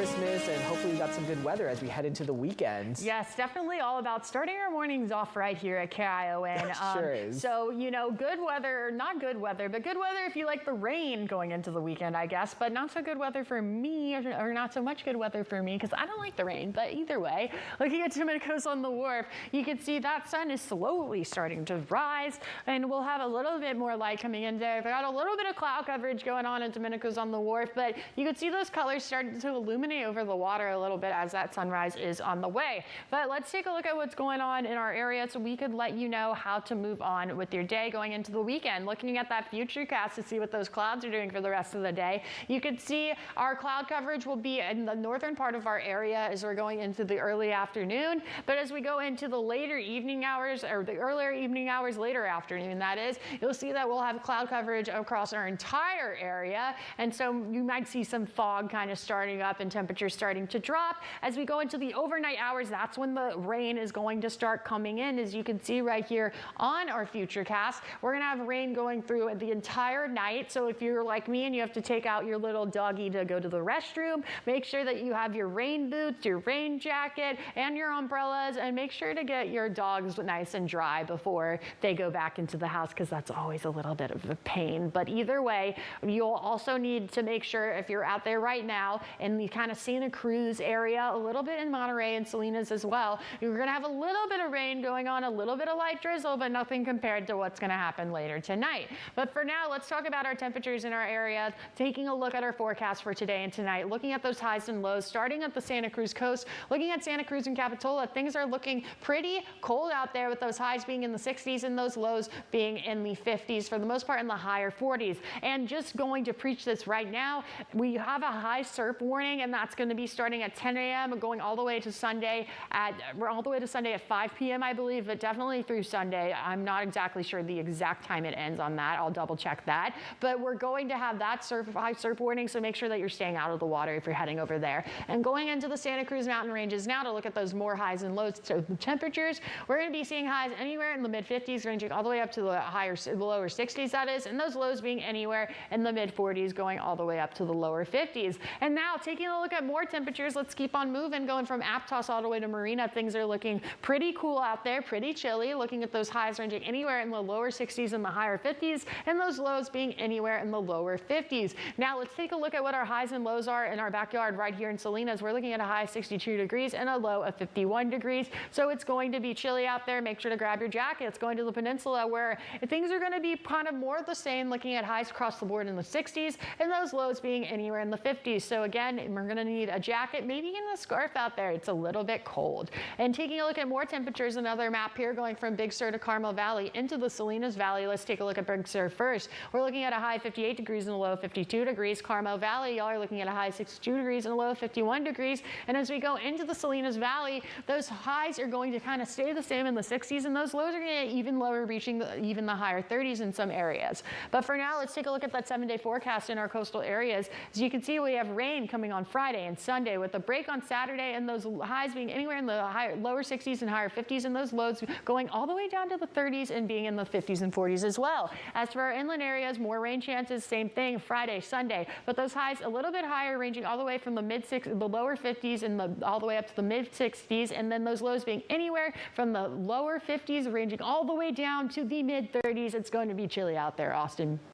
Christmas, and hopefully we got some good weather as we head into the weekend. Yes, definitely all about starting our mornings off right here at KION. Sure is. So, you know, good weather, not good weather, but good weather if you like the rain going into the weekend, I guess, but not so good weather for me, or not so much good weather for me, because I don't like the rain. But either way, looking at Domenico's on the Wharf, you can see that sun is slowly starting to rise, and we'll have a little bit more light coming in there. We've got a little bit of cloud coverage going on at Domenico's on the Wharf, but you can see those colors starting to illuminate over the water a little bit as that sunrise is on the way. But let's take a look at what's going on in our area so we could let you know how to move on with your day going into the weekend. Looking at that futurecast to see what those clouds are doing for the rest of the day, you can see our cloud coverage will be in the northern part of our area as we're going into the early afternoon. But as we go into the later evening hours, or the earlier evening hours, later afternoon that is, you'll see that we'll have cloud coverage across our entire area. And so you might see some fog kind of starting up and temperatures starting to drop. As we go into the overnight hours, that's when the rain is going to start coming in. As you can see right here on our futurecast, we're going to have rain going through the entire night. So if you're like me and you have to take out your little doggy to go to the restroom, make sure that you have your rain boots, your rain jacket, and your umbrellas, and make sure to get your dogs nice and dry before they go back into the house, because that's always a little bit of a pain. But either way, you'll also need to make sure, if you're out there right now in the kind of Santa Cruz area, a little bit in Monterey and Salinas as well, you're going to have a little bit of rain going on, a little bit of light drizzle, but nothing compared to what's going to happen later tonight. But for now, let's talk about our temperatures in our area, taking a look at our forecast for today and tonight, looking at those highs and lows, starting at the Santa Cruz coast, looking at Santa Cruz and Capitola. Things are looking pretty cold out there, with those highs being in the 60s and those lows being in the 50s, for the most part in the higher 40s. And just going to preach this right now, we have a high surf warning, and that's going to be starting at 10 a.m. going all the way to Sunday at 5 p.m. I believe, but definitely through Sunday. I'm not exactly sure the exact time it ends on that. I'll double check that. But we're going to have that high surf warning, so make sure that you're staying out of the water if you're heading over there. And going into the Santa Cruz mountain ranges now to look at those more highs and lows. So the temperatures, we're going to be seeing highs anywhere in the mid 50s, ranging all the way up to the lower 60s, that is, and those lows being anywhere in the mid 40s, going all the way up to the lower 50s. And now taking a look at more temperatures, let's keep on moving, going from Aptos all the way to Marina. Things are looking pretty cool out there, pretty chilly, looking at those highs ranging anywhere in the lower 60s and the higher 50s, and those lows being anywhere in the lower 50s. Now let's take a look at what our highs and lows are in our backyard right here in Salinas. We're looking at a high of 62 degrees and a low of 51 degrees. So it's going to be chilly out there. Make sure to grab your jackets. Going to the peninsula, where things are going to be kind of more the same, looking at highs across the board in the 60s and those lows being anywhere in the 50s. So again, we're going to need a jacket, maybe even a scarf out there. It's a little bit cold. And taking a look at more temperatures, another map here going from Big Sur to Carmel Valley into the Salinas Valley. Let's take a look at Big Sur first. We're looking at a high of 58 degrees and a low of 52 degrees. Carmel Valley, y'all are looking at a high of 62 degrees and a low of 51 degrees. And as we go into the Salinas Valley, those highs are going to kind of stay the same in the 60s, and those lows are going to get even lower, reaching even the higher 30s in some areas. But for now, let's take a look at that 7-day forecast in our coastal areas. As you can see, we have rain coming on Friday and Sunday, with a break on Saturday, and those highs being anywhere in the lower 60s and higher 50s, and those lows going all the way down to the 30s and being in the 50s and 40s as well. As for our inland areas, more rain chances, same thing, Friday, Sunday, but those highs a little bit higher, ranging all the way from the lower 50s and all the way up to the mid 60s, and then those lows being anywhere from the lower 50s, ranging all the way down to the mid 30s. It's going to be chilly out there, Austin.